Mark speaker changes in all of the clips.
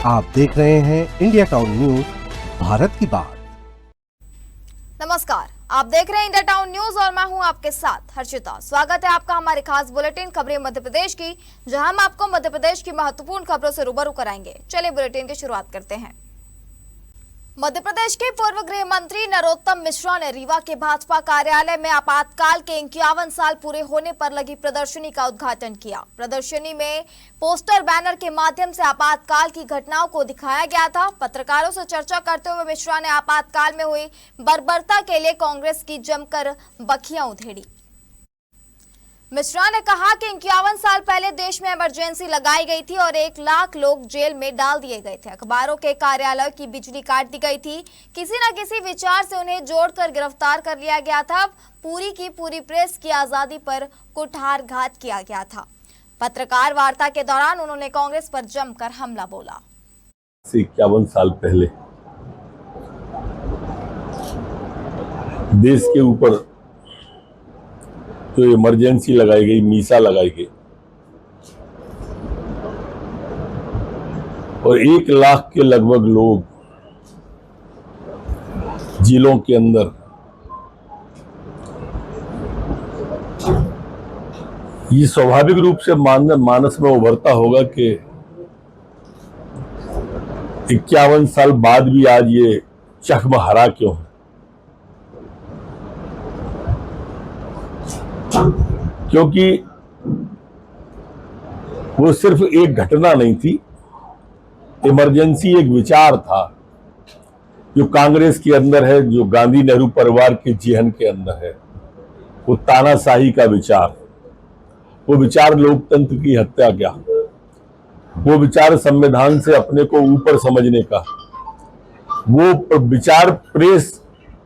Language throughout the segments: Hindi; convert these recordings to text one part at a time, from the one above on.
Speaker 1: आप देख रहे हैं इंडिया टाउन न्यूज, भारत की बात।
Speaker 2: नमस्कार, आप देख रहे हैं इंडिया टाउन न्यूज और मैं हूं आपके साथ हर्षिता। स्वागत है आपका हमारे खास बुलेटिन खबरें मध्य प्रदेश की, जहां हम आपको मध्य प्रदेश की महत्वपूर्ण खबरों से रूबरू कराएंगे। चलिए बुलेटिन की शुरुआत करते हैं। मध्य प्रदेश के पूर्व गृह मंत्री नरोत्तम मिश्रा ने रीवा के भाजपा कार्यालय में आपातकाल के 51 साल पूरे होने पर लगी प्रदर्शनी का उद्घाटन किया। प्रदर्शनी में पोस्टर बैनर के माध्यम से आपातकाल की घटनाओं को दिखाया गया था। पत्रकारों से चर्चा करते हुए मिश्रा ने आपातकाल में हुई बर्बरता के लिए कांग्रेस की जमकर बखियां उधेड़ी। मिश्रा ने कहा कि 51 साल पहले देश में इमरजेंसी लगाई गई थी और 1 लाख लोग जेल में डाल दिए गए थे। अखबारों के कार्यालय की बिजली काट दी गई थी। किसी न किसी विचार से उन्हें जोड़कर गिरफ्तार कर लिया गया था। पूरी की पूरी प्रेस की आजादी पर कुठारघात किया गया था। पत्रकार वार्ता के दौरान उन्होंने कांग्रेस पर जमकर हमला बोला।
Speaker 3: 51 साल पहले देश के ऊपर जो इमरजेंसी लगाई गई, मीसा लगाई गई और 1 लाख के लगभग लोग जेलों के अंदर, ये स्वाभाविक रूप से मानस में उभरता होगा कि 51 साल बाद भी आज ये चकमहरा क्यों है। क्योंकि वो सिर्फ एक घटना नहीं थी, इमरजेंसी एक विचार था जो कांग्रेस के अंदर है, जो गांधी नेहरू परिवार के जेहन के अंदर है। वो तानाशाही का विचार, वो विचार लोकतंत्र की हत्या क्या, वो विचार संविधान से अपने को ऊपर समझने का, वो विचार प्रेस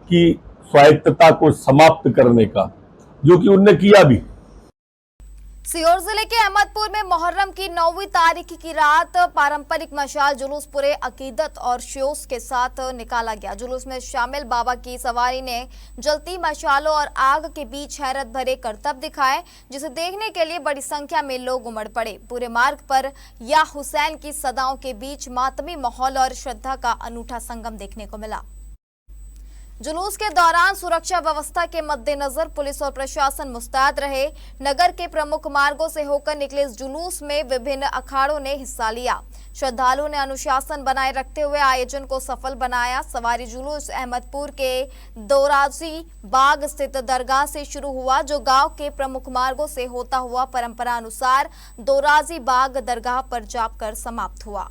Speaker 3: की स्वायत्तता को समाप्त करने का, जो कि उनने किया भी।
Speaker 2: सीहोर जिले के अहमदपुर में मुहर्रम की 9वीं तारीख की रात पारंपरिक मशाल जुलूस पूरे अकीदत और शोस के साथ निकाला गया। जुलूस में शामिल बाबा की सवारी ने जलती मशालों और आग के बीच हैरत भरे करतब दिखाए, जिसे देखने के लिए बड़ी संख्या में लोग उमड़ पड़े। पूरे मार्ग पर या हुसैन की सदाओं के बीच मातमी माहौल और श्रद्धा का अनूठा संगम देखने को मिला। जुलूस के दौरान सुरक्षा व्यवस्था के मद्देनजर पुलिस और प्रशासन मुस्तैद रहे। नगर के प्रमुख मार्गों से होकर निकले इस जुलूस में विभिन्न अखाड़ों ने हिस्सा लिया। श्रद्धालुओं ने अनुशासन बनाए रखते हुए आयोजन को सफल बनाया। सवारी जुलूस अहमदपुर के दोराजी बाग स्थित दरगाह से शुरू हुआ, जो गांव के प्रमुख मार्गों से होता हुआ परंपरा अनुसार दोराजी बाग दरगाह पर जाकर समाप्त हुआ।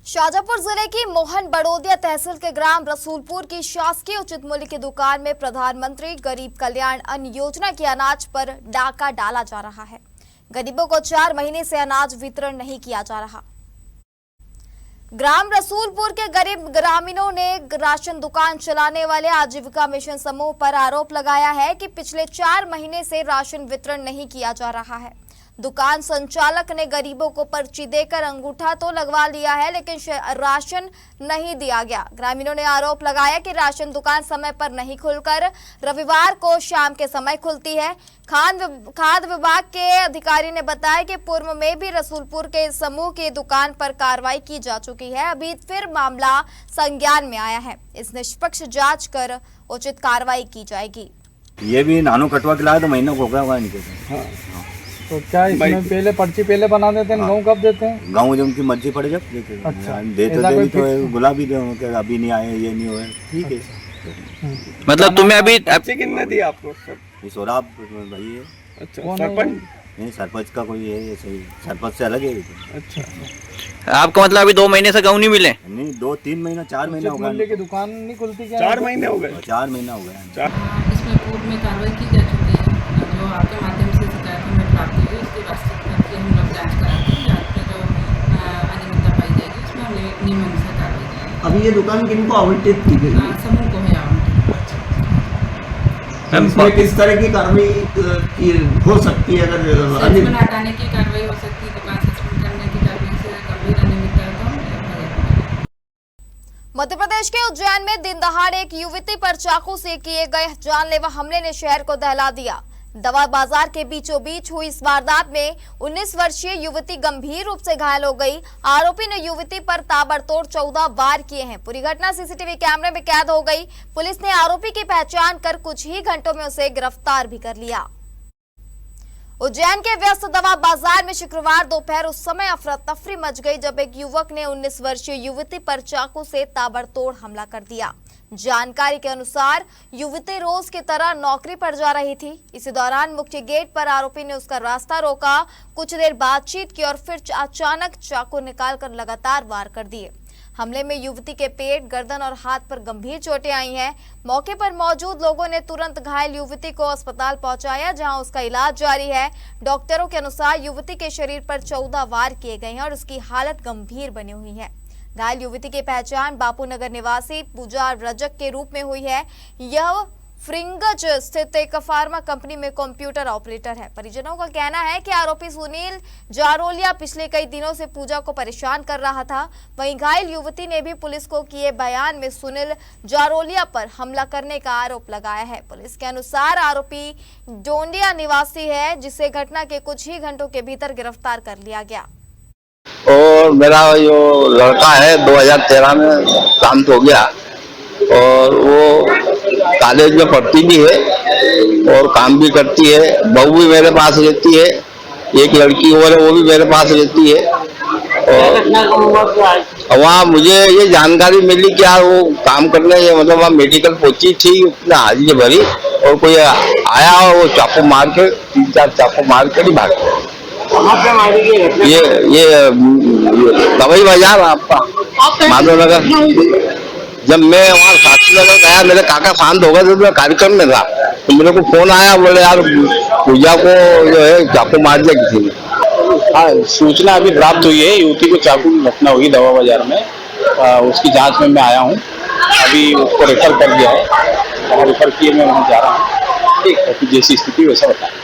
Speaker 2: शाजापुर जिले की मोहन बड़ोदिया तहसील के ग्राम रसूलपुर की शासकीय उचित मूल्य की दुकान में प्रधानमंत्री गरीब कल्याण अन्न योजना के अनाज पर डाका डाला जा रहा है। गरीबों को 4 महीने से अनाज वितरण नहीं किया जा रहा। ग्राम रसूलपुर के गरीब ग्रामीणों ने राशन दुकान चलाने वाले आजीविका मिशन समूह पर आरोप लगाया है कि पिछले 4 महीने से राशन वितरण नहीं किया जा रहा है। दुकान संचालक ने गरीबों को पर्ची देकर अंगूठा तो लगवा लिया है, लेकिन राशन नहीं दिया गया। ग्रामीणों ने आरोप लगाया कि राशन दुकान समय पर नहीं खुलकर रविवार को शाम के समय खुलती है। खाद्य विभाग के अधिकारी ने बताया कि पूर्व में भी रसूलपुर के समूह की दुकान पर कार्रवाई की जा चुकी है। अभी फिर मामला संज्ञान में आया है। इस निष्पक्ष जांच कर उचित कार्रवाई की जाएगी।
Speaker 4: ये भी नानू कटवा के लाया तो महीनों को गया हुआ इनके।
Speaker 5: तो क्या इसमें पहले पर्ची पहले बना देते हैं? गाँव कब देते हैं?
Speaker 4: गाँव जब उनकी मर्जी पड़े जब देते।
Speaker 5: अच्छा,
Speaker 4: देते तो गुलाबी दे, अभी नहीं आए, ये नहीं हुए, ठीक है।
Speaker 6: मतलब तुम्हें अभी
Speaker 5: कितने दी आपको?
Speaker 4: सोराब भाई है।
Speaker 5: अच्छा, सरपंच
Speaker 4: नहीं, सरपंच का कोई है, सही सरपंच से अलग है।
Speaker 5: अच्छा,
Speaker 6: आपका मतलब अभी 2 महीने से गाँव नहीं मिले?
Speaker 4: नहीं, 2-3 महीना, 4 महीना हो गया।
Speaker 5: की दुकान नहीं खुलती क्या?
Speaker 7: 4 महीने हो गए।
Speaker 4: 4 महीना हो गया।
Speaker 8: इसमें पूर्व में कार्रवाई की जा चुकी है, जो आपके माध्यम से शिकायत में प्राप्त हुई, उसके वास्तविक करके हम लोग जाँच कराते हैं। जाँच में जो अनियमितता पाई जाएगी उसमें हम नियम अनुसार कार्रवाई करेंगे।
Speaker 9: अभी ये दुकान किनको आवंटित की गई है?
Speaker 8: समूह को है आवंटित।
Speaker 9: इसमें किस तरह की कार्रवाई हो सकती है? अगर
Speaker 8: सस्पेंड हटाने की कार्रवाई हो सकती है, दुकान सस्पेंड करने की कार्रवाई से गंभीर अनियमितता को।
Speaker 2: मध्य प्रदेश के उज्जैन में दिन दहाड़े एक युवती पर चाकू से किए गए जानलेवा हमले ने शहर को दहला दिया। दवा बाजार के बीचों बीच हुई इस वारदात में 19 वर्षीय युवती गंभीर रूप से घायल हो गई। आरोपी ने युवती पर ताबड़तोड़ 14 वार किए हैं। पूरी घटना सीसीटीवी कैमरे में कैद हो गई। पुलिस ने आरोपी की पहचान कर कुछ ही घंटों में उसे गिरफ्तार भी कर लिया। उज्जैन के व्यस्त दवा बाजार में शुक्रवार दोपहर उस समय अफरा तफरी मच गई जब एक युवक ने 19 वर्षीय युवती पर चाकू से ताबड़तोड़ हमला कर दिया। जानकारी के अनुसार युवती रोज की तरह नौकरी पर जा रही थी। इसी दौरान मुख्य गेट पर आरोपी ने उसका रास्ता रोका, कुछ देर बातचीत की और फिर अचानक चाकू निकालकर लगातार वार कर दिए। हमले में युवती के पेट, गर्दन और हाथ पर गंभीर चोटें आई हैं। मौके पर मौजूद लोगों ने तुरंत घायल युवती को अस्पताल पहुंचाया, जहां उसका इलाज जारी है। डॉक्टरों के अनुसार युवती के शरीर पर 14 वार किए गए हैं और उसकी हालत गंभीर बनी हुई है। घायल युवती की पहचान बापूनगर निवासी पूजा रजक के रूप में हुई है। यह फ्रिंगज स्थित एक फार्मा कंपनी में कंप्यूटर ऑपरेटर है। परिजनों का कहना है कि आरोपी सुनील जारोलिया पिछले कई दिनों से पूजा को परेशान कर रहा था। वहीं घायल युवती ने भी पुलिस को किए बयान में सुनील जारोलिया पर हमला करने का आरोप लगाया है। पुलिस के अनुसार आरोपी डोंडिया निवासी है, जिसे घटना के कुछ ही घंटों के भीतर गिरफ्तार कर लिया गया।
Speaker 7: और मेरा जो लड़का है 2013 में शांत हो गया और वो कॉलेज में पढ़ती भी है और काम भी करती है। बहू भी मेरे पास रहती है, एक लड़की और है वो भी मेरे पास रहती है। और वहाँ मुझे ये जानकारी मिली कि यार वो काम करने मतलब वहाँ मेडिकल पहुंची थी, उसने हाजिरी भरी और कोई आया और वो चाकू मार के 3-4 चाकू मार के ही भाग गया। ये दवाई बाजार आपका माधव नगर। जब मैं वहाँ साक्षी नगर गया, मेरे काका शांत हो गए थे, मैं कार्यक्रम में था, तो मेरे को फोन आया, बोले यार पूजा को जो है चाकू मार दिया किसी ने।
Speaker 10: हाँ, सूचना अभी प्राप्त हुई है, युवती को चाकू की घटना हुई दवा बाजार में। उसकी जांच में मैं आया हूँ, अभी उसको रेफर कर दिया है, रेफर किए मैं वहाँ जा रहा हूँ। ठीक, जैसी स्थिति वैसा बताएं।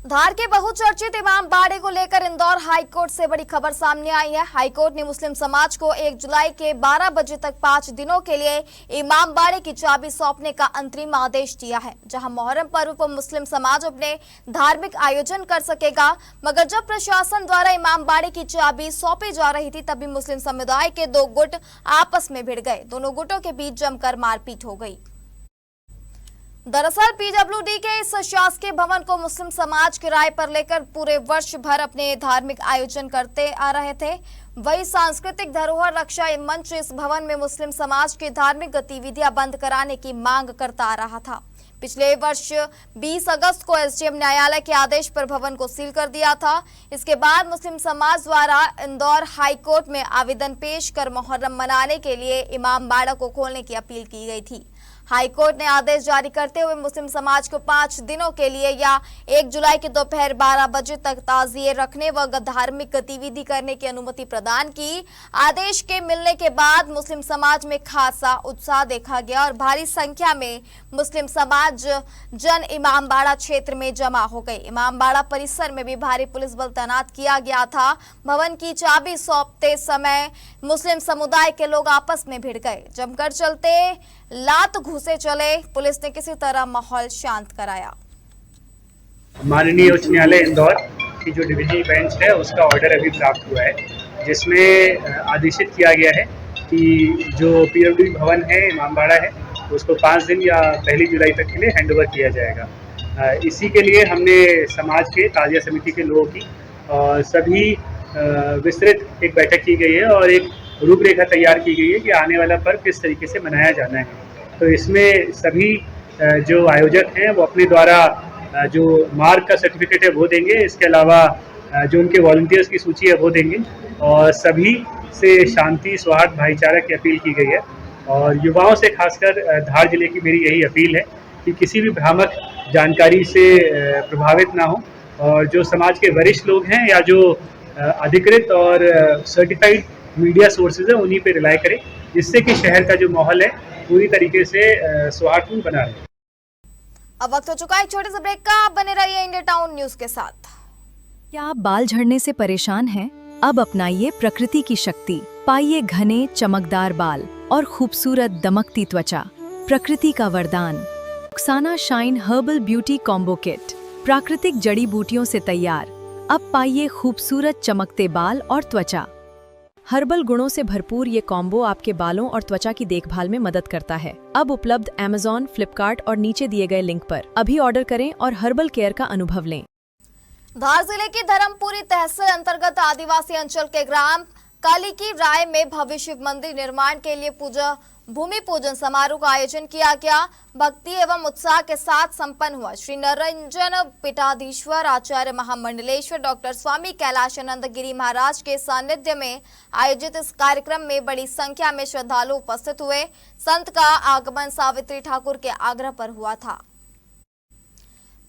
Speaker 2: धार के बहुचर्चित इमाम बाड़े को लेकर इंदौर हाईकोर्ट से बड़ी खबर सामने आई है। हाईकोर्ट ने मुस्लिम समाज को 1 जुलाई के 12 बजे तक 5 दिनों के लिए इमाम बाड़े की चाबी सौंपने का अंतरिम आदेश दिया है, जहां मुहर्रम पर्व पर मुस्लिम समाज अपने धार्मिक आयोजन कर सकेगा। मगर जब प्रशासन द्वारा इमाम बाड़े की चाबी सौंपी जा रही थी, तभी मुस्लिम समुदाय के 2 गुट आपस में भिड़ गए। दोनों गुटों के बीच जमकर मारपीट हो गई। दरअसल पीडब्ल्यूडी के इस शासकीय भवन को मुस्लिम समाज किराए पर लेकर पूरे वर्ष भर अपने धार्मिक आयोजन करते आ रहे थे। वही सांस्कृतिक धरोहर रक्षा मंच इस भवन में मुस्लिम समाज की धार्मिक गतिविधियां बंद कराने की मांग करता आ रहा था। पिछले वर्ष 20 अगस्त को एसडीएम न्यायालय के आदेश पर भवन को सील कर दिया था। इसके बाद मुस्लिम समाज द्वारा इंदौर हाईकोर्ट में आवेदन पेश कर मुहर्रम मनाने के लिए इमाम बाड़ा को खोलने की अपील की गई थी। हाईकोर्ट ने आदेश जारी करते हुए मुस्लिम समाज को 5 दिनों के लिए या 1 जुलाई के दोपहर 12 बजे तक ताजिए रखने व धार्मिक गतिविधि करने की अनुमति प्रदान की। आदेश के मिलने के बाद मुस्लिम समाज में खासा उत्साह देखा गया और भारी संख्या में मुस्लिम समाज जन इमामबाड़ा क्षेत्र में जमा हो गए। इमामबाड़ा परिसर में भी भारी पुलिस बल तैनात किया गया था। भवन की चाबी सौंपते समय मुस्लिम समुदाय के लोग आपस में भिड़ गए। जमकर चलते लात घुसे चले। पुलिस ने किसी तरह माहौल शांत कराया।
Speaker 11: माननीय उच्च न्यायालय इंदौर की जो डिवीजन बेंच है उसका ऑर्डर अभी प्राप्त हुआ है, जिसमें आदेशित किया गया है कि जो पीडब्ल्यूडी भवन है इमामबाड़ा है उसको 5 दिन या 1 जुलाई तक के लिए हैंडओवर किया जाएगा। इसी के लिए हमने समाज के ताजिया समिति के लोगों की और सभी विस्तृत एक बैठक की गई है और एक रूपरेखा तैयार की गई है कि आने वाला पर्व किस तरीके से मनाया जाना है। तो इसमें सभी जो आयोजक हैं वो अपने द्वारा जो मार्क का सर्टिफिकेट है वो देंगे। इसके अलावा जो उनके वॉलंटियर्स की सूची है वो देंगे और सभी से शांति, सौहार्द, भाईचारा की अपील की गई है। और युवाओं से खासकर धार जिले की मेरी यही अपील है कि किसी भी भ्रामक जानकारी से प्रभावित ना हो और जो समाज के वरिष्ठ लोग हैं या जो अधिकृत और सर्टिफाइड मीडिया सोर्सेज है उन्हीं पे रिलाई करें, जिससे कि शहर का जो माहौल है पूरी तरीके से सौहार्दपूर्ण बना रहे।
Speaker 2: अब वक्त हो चुका है एक छोटे से ब्रेक का। आप बने रहिए इंडिया टाउन न्यूज के साथ।
Speaker 12: क्या आप बाल झड़ने से परेशान हैं? अब अपनाइए प्रकृति की शक्ति, पाइए घने चमकदार बाल और खूबसूरत दमकती त्वचा। प्रकृति का वरदान Roxana shine herbal beauty combo kit प्राकृतिक जड़ी बूटियों से तैयार। अब पाइए खूबसूरत चमकते बाल और त्वचा। हर्बल गुणों से भरपूर ये कॉम्बो आपके बालों और त्वचा की देखभाल में मदद करता है। अब उपलब्ध Amazon, फ्लिपकार्ट और नीचे दिए गए लिंक पर अभी ऑर्डर करें और हर्बल केयर का अनुभव लें।
Speaker 2: धार जिले की धर्मपुरी तहसील अंतर्गत आदिवासी अंचल के ग्राम कालिकी राय में भव्य शिव मंदिर निर्माण के लिए भूमि पूजन समारोह का आयोजन किया गया। भक्ति एवं उत्साह के साथ संपन्न हुआ। श्री निरंजन पीठाधीश्वर आचार्य महामंडलेश्वर डॉक्टर स्वामी कैलाशानंद गिरी महाराज के सानिध्य में आयोजित इस कार्यक्रम में बड़ी संख्या में श्रद्धालु उपस्थित हुए। संत का आगमन सावित्री ठाकुर के आग्रह पर हुआ था।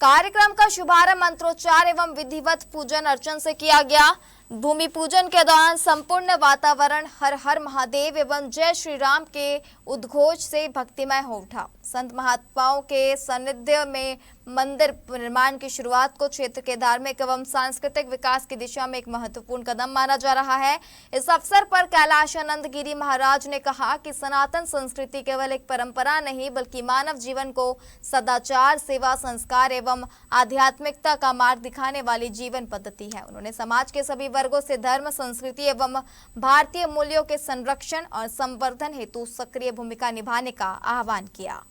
Speaker 2: कार्यक्रम का शुभारंभ मंत्रोच्चार एवं विधिवत पूजन अर्चन से किया गया। भूमि पूजन के दौरान संपूर्ण वातावरण हर हर महादेव एवं जय श्री राम के उद्घोष से भक्तिमय हो उठा। संत महात्माओं के सानिध्य में मंदिर निर्माण की शुरुआत को क्षेत्र के धार्मिक एवं सांस्कृतिक विकास की दिशा में एक महत्वपूर्ण कदम माना जा रहा है। इस अवसर पर कैलाशानंद गिरी महाराज ने कहा कि सनातन संस्कृति केवल एक परंपरा नहीं बल्कि मानव जीवन को सदाचार, सेवा, संस्कार एवं आध्यात्मिकता का मार्ग दिखाने वाली जीवन पद्धति है। उन्होंने समाज के सभी वर्गों से धर्म, संस्कृति एवं भारतीय मूल्यों के संरक्षण और संवर्धन हेतु सक्रिय भूमिका निभाने का आह्वान किया।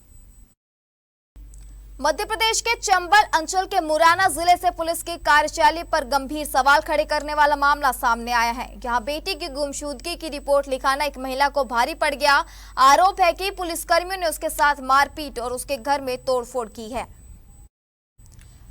Speaker 2: मध्य प्रदेश के चंबल अंचल के मुरैना जिले से पुलिस की कार्यशैली पर गंभीर सवाल खड़े करने वाला मामला सामने आया है। यहां बेटी की गुमशुदगी की रिपोर्ट लिखाना एक महिला को भारी पड़ गया। आरोप है कि पुलिसकर्मियों ने उसके साथ मारपीट और उसके घर में तोड़फोड़ की है।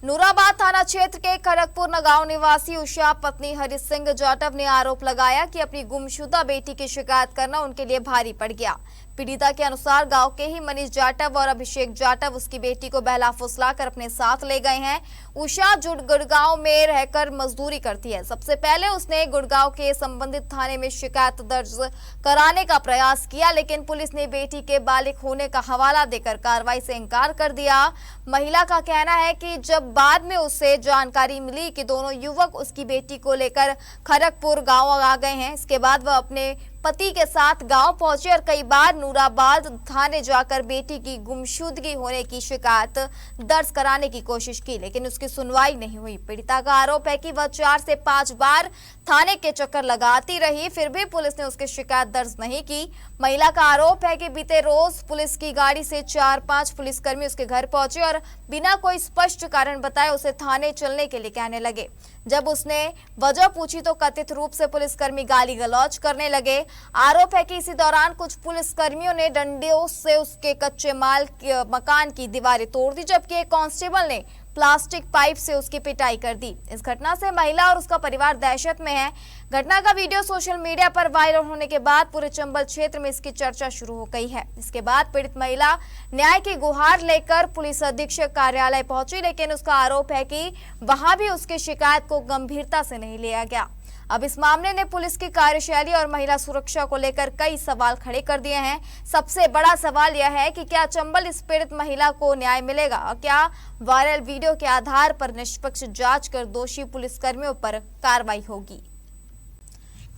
Speaker 2: नूराबाद थाना क्षेत्र के खड़गपुर गांव निवासी उषा पत्नी हरि सिंह जाटव ने आरोप लगाया कि अपनी गुमशुदा बेटी की शिकायत करना उनके लिए भारी पड़ गया। पीड़िता के अनुसार गांव के ही मनीष जाटव और अभिषेक जाटव उसकी बेटी को बहला फुसलाकर अपने साथ ले गए हैं। उषा गुड़गांव में रहकर मजदूरी करती है। सबसे पहले उसने गुड़गांव के संबंधित थाने में शिकायत दर्ज कराने का प्रयास किया, लेकिन पुलिस ने बेटी के बालिग होने का हवाला देकर कार्रवाई से इनकार कर दिया। महिला का कहना है कि जब बाद में उसे जानकारी मिली कि दोनों युवक उसकी बेटी को लेकर खड़गपुर गाँव आ गए हैं, इसके बाद वह अपने पति के साथ गांव पहुंचे और कई बार नूराबाद थाने जाकर बेटी की गुमशुदगी होने की शिकायत दर्ज कराने की कोशिश की, लेकिन उसकी सुनवाई नहीं हुई। पीड़िता का आरोप है कि वह 4 से 5 बार थाने के चक्कर लगाती रही, फिर भी पुलिस ने उसकी शिकायत दर्ज नहीं की। महिला का आरोप है कि बीते रोज पुलिस की गाड़ी से 4-5 पुलिसकर्मी उसके घर पहुंचे और बिना कोई स्पष्ट कारण बताए उसे थाने चलने के लिए कहने लगे। जब उसने वजह पूछी तो कथित रूप से पुलिसकर्मी गाली गलौज करने लगे। आरोप है कि इसी दौरान कुछ पुलिसकर्मियों ने डंडों से उसके कच्चे माल मकान की दीवारें तोड़ दी, जबकि एक कांस्टेबल ने प्लास्टिक पाइप से उसकी पिटाई कर दी। इस घटना से महिला और उसका परिवार दहशत में है। घटना का वीडियो सोशल मीडिया पर वायरल होने के बाद पूरे चंबल क्षेत्र में इसकी चर्चा शुरू हो गई है। इसके बाद पीड़ित महिला न्याय की गुहार लेकर पुलिस अधीक्षक कार्यालय पहुंची, लेकिन उसका आरोप है कि वहां भी उसकी शिकायत को गंभीरता से नहीं लिया गया। अब इस मामले ने पुलिस की कार्यशैली और महिला सुरक्षा को लेकर कई सवाल खड़े कर दिए हैं। सबसे बड़ा सवाल यह है कि क्या चंबल इस पीड़ित महिला को न्याय मिलेगा और क्या वायरल वीडियो के आधार पर निष्पक्ष जांच कर दोषी पुलिसकर्मियों पर कार्रवाई होगी।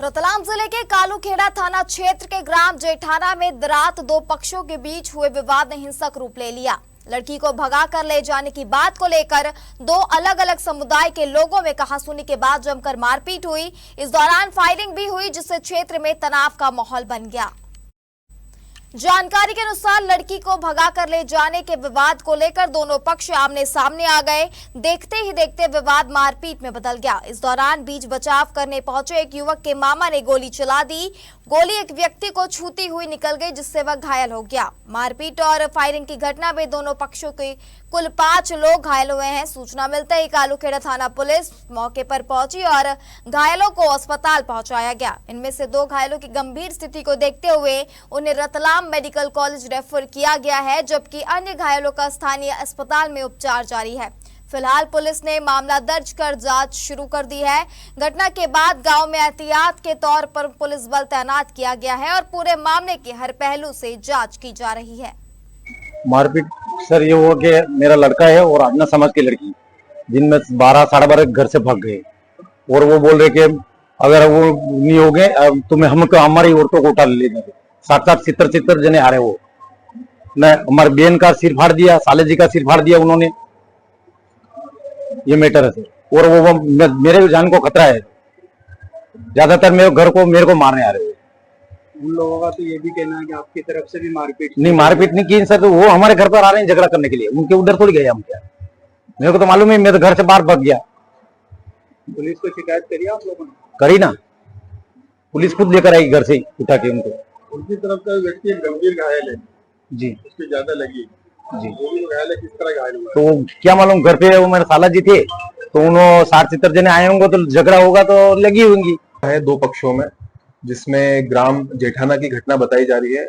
Speaker 2: रतलाम जिले के कालूखेड़ा थाना क्षेत्र के ग्राम जेठाना में रात 2 पक्षों के बीच हुए विवाद ने हिंसक रूप ले लिया। लड़की को भगा कर ले जाने की बात को लेकर 2 अलग अलग समुदाय के लोगों में कहासुनी के बाद जमकर मारपीट हुई। इस दौरान फायरिंग भी हुई, जिससे क्षेत्र में तनाव का माहौल बन गया। जानकारी के अनुसार लड़की को भगा कर ले जाने के विवाद को लेकर दोनों पक्ष आमने सामने आ गए। देखते ही देखते विवाद मारपीट में बदल गया। इस दौरान बीच बचाव करने पहुंचे एक युवक के मामा ने गोली चला दी। गोली एक व्यक्ति को छूती हुई निकल गई, जिससे वह घायल हो गया। मारपीट और फायरिंग की घटना में दोनों पक्षों के कुल 5 लोग घायल हुए हैं। सूचना मिलते ही कालूखेड़ा थाना पुलिस मौके पर पहुंची और घायलों को अस्पताल पहुंचाया गया। इनमें से 2 घायलों की गंभीर स्थिति को देखते हुए उन्हें रतलाम मेडिकल कॉलेज रेफर किया गया है, जबकि अन्य घायलों का स्थानीय अस्पताल में उपचार जारी है। फिलहाल पुलिस ने मामला दर्ज कर जांच शुरू कर दी है। घटना के बाद गांव में एहतियात के तौर पर पुलिस बल तैनात किया गया है और पूरे मामले के हर पहलू से जांच की जा रही है।
Speaker 13: मारपीट सर ये हुआ कि मेरा लड़का है और अपना समाज की लड़की, जिनमें 12 साढ़े 12 घर से भाग गए और वो बोल रहे कि अगर वो नहीं हो गए तो हमारी औरतों को उठा ले जाएंगे। 60-70 जने आ रहे वो न हमारे बहन का सिर फाड़ दिया, साले जी का सिर फाड़ दिया उन्होंने, ये मैटर है सर। और वो मेरे जान को खतरा है, ज्यादातर मेरे को मारने आ रहे हैं।
Speaker 5: उन लोगों का तो ये भी कहना है कि आपकी तरफ से भी मारपीट
Speaker 13: नहीं की सर, तो वो हमारे घर पर आ रहे हैं झगड़ा करने के लिए, उनके उधर थोड़ी गए हम क्या, मेरे को तो मालूम है, मैं तो घर से बाहर भाग गया।
Speaker 5: पुलिस को शिकायत करी आप लोगों ने?
Speaker 13: करी ना, पुलिस खुद लेकर आएगी घर से उठा के उनको।
Speaker 5: उनकी तरफ का व्यक्ति गंभीर घायल है
Speaker 13: जी,
Speaker 5: उसकी ज्यादा लगी
Speaker 13: जी,
Speaker 5: वो भी घायल है, किस तरह घायल हुआ?
Speaker 13: तो क्या मालूम, घर पे वो मेरे साला जी थे, तो उन्होंने 60-70 जने आए होंगे, तो झगड़ा होगा तो लगी होंगी।
Speaker 14: है 2 पक्षों में, जिसमें ग्राम जेठाना की घटना बताई जा रही है,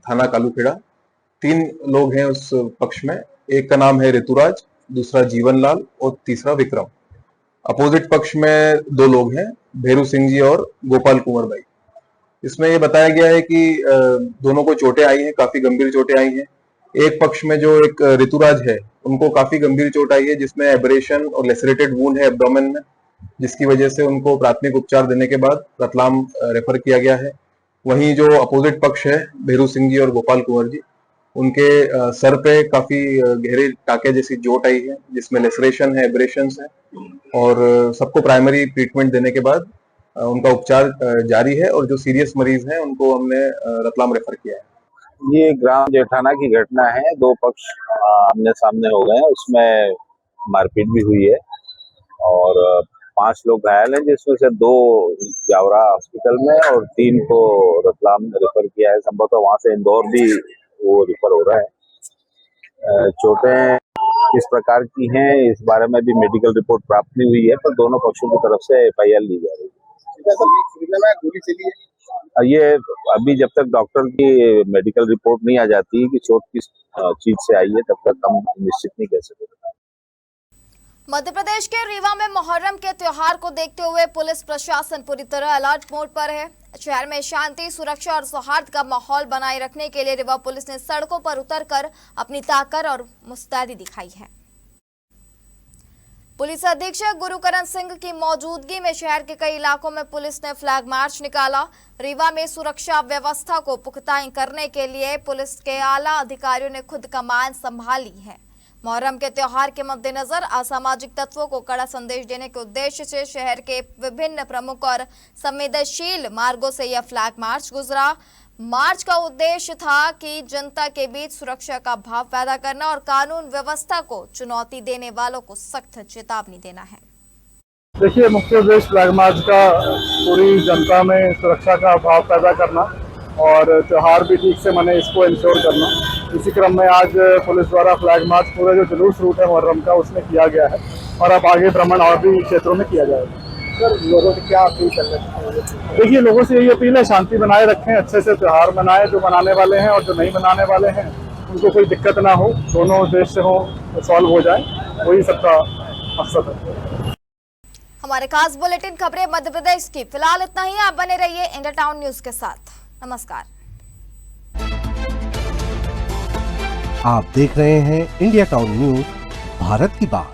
Speaker 14: थाना कालूखेड़ा। 3 लोग हैं उस पक्ष में, एक का नाम है ऋतुराज, दूसरा जीवन लाल और तीसरा विक्रम। अपोजिट पक्ष में 2 लोग हैं, भेरू सिंह जी और गोपाल कुंवर भाई। इसमें ये बताया गया है कि दोनों को चोटें आई हैं, काफी गंभीर चोटें आई हैं। एक पक्ष में जो एक ऋतुराज है, उनको काफी गंभीर चोट आई है, जिसमें एब्रेशन और लेसरेटेड वूंड है एब्डोमेन में, जिसकी वजह से उनको प्राथमिक उपचार देने के बाद रतलाम रेफर किया गया है। वहीं जो अपोजिट पक्ष है, भेरू सिंह जी और गोपाल कुंवर जी, उनके सर पे काफी गहरे टाके जैसी चोट आई है, जिसमें लेसरेशन है, एब्रेशंस है, और सबको प्राइमरी ट्रीटमेंट देने के बाद उनका उपचार जारी है, और जो सीरियस मरीज हैं उनको हमने रतलाम रेफर किया है।
Speaker 10: ये ग्राम जेठाना की घटना है, 2 पक्ष आमने सामने हो गए हैं, उसमें मारपीट भी हुई है और 5 लोग घायल हैं, जिसमें से 2 जावरा हॉस्पिटल में और 3 को रतलाम रेफर किया है। संभवतः वहां से इंदौर भी वो रेफर हो रहा है। चोटें किस प्रकार की हैं इस बारे में भी मेडिकल रिपोर्ट प्राप्त नहीं हुई है, पर दोनों पक्षों की तरफ से FIR ली जा रही है। ये अभी जब तक डॉक्टर की मेडिकल रिपोर्ट नहीं आ जाती कि चोट किस चीज से आई है, तब तक हम निश्चित नहीं कह सकते।
Speaker 2: मध्य प्रदेश के रीवा में मुहर्रम के त्योहार को देखते हुए पुलिस प्रशासन पूरी तरह अलर्ट मोड पर है। शहर में शांति, सुरक्षा और सौहार्द का माहौल बनाए रखने के लिए रीवा पुलिस ने सड़कों पर उतरकर अपनी ताकत और मुस्तैदी दिखाई है। पुलिस अधीक्षक गुरुकरण सिंह की मौजूदगी में शहर के कई इलाकों में पुलिस ने फ्लैग मार्च निकाला। रीवा में सुरक्षा व्यवस्था को पुख्ता करने के लिए पुलिस के आला अधिकारियों ने खुद कमान संभाली है। मुहर्रम के त्योहार के मद्देनजर असामाजिक तत्वों को कड़ा संदेश देने के उद्देश्य से शहर के विभिन्न प्रमुख और संवेदनशील मार्गों से यह फ्लैग मार्च गुजरा। मार्च का उद्देश्य था कि जनता के बीच सुरक्षा का भाव पैदा करना और कानून व्यवस्था को चुनौती देने वालों को सख्त चेतावनी देना है।
Speaker 5: देखिए, मुख्य उद्देश्य फ्लैग मार्च का पूरी जनता में सुरक्षा का भाव पैदा करना और त्योहार भी ठीक से मने, इसको इंश्योर करना। इसी क्रम में आज पुलिस द्वारा फ्लैग मार्च पूरा जो जुलूस रूट है मुहर्रम का, उसमें किया गया है और अब आगे भ्रमण और भी क्षेत्रों में किया जाएगा। सर, लोगों से क्या अपील कर रहे हैं? देखिए, लोगों से यही अपील है, शांति बनाए रखें, अच्छे से त्योहार मनाएं, जो मनाने वाले हैं और जो नहीं मनाने वाले हैं उनको कोई दिक्कत ना हो, दोनों उद्देश्य हो सॉल्व हो जाए, वही सबका मकसद है।
Speaker 2: हमारे खास बुलेटिन खबरें मध्य प्रदेश की फिलहाल इतना ही। आप बने रहिए इंडिया टाउन न्यूज के साथ। नमस्कार।
Speaker 1: आप देख रहे हैं इंडिया टाउन न्यूज, भारत की बात।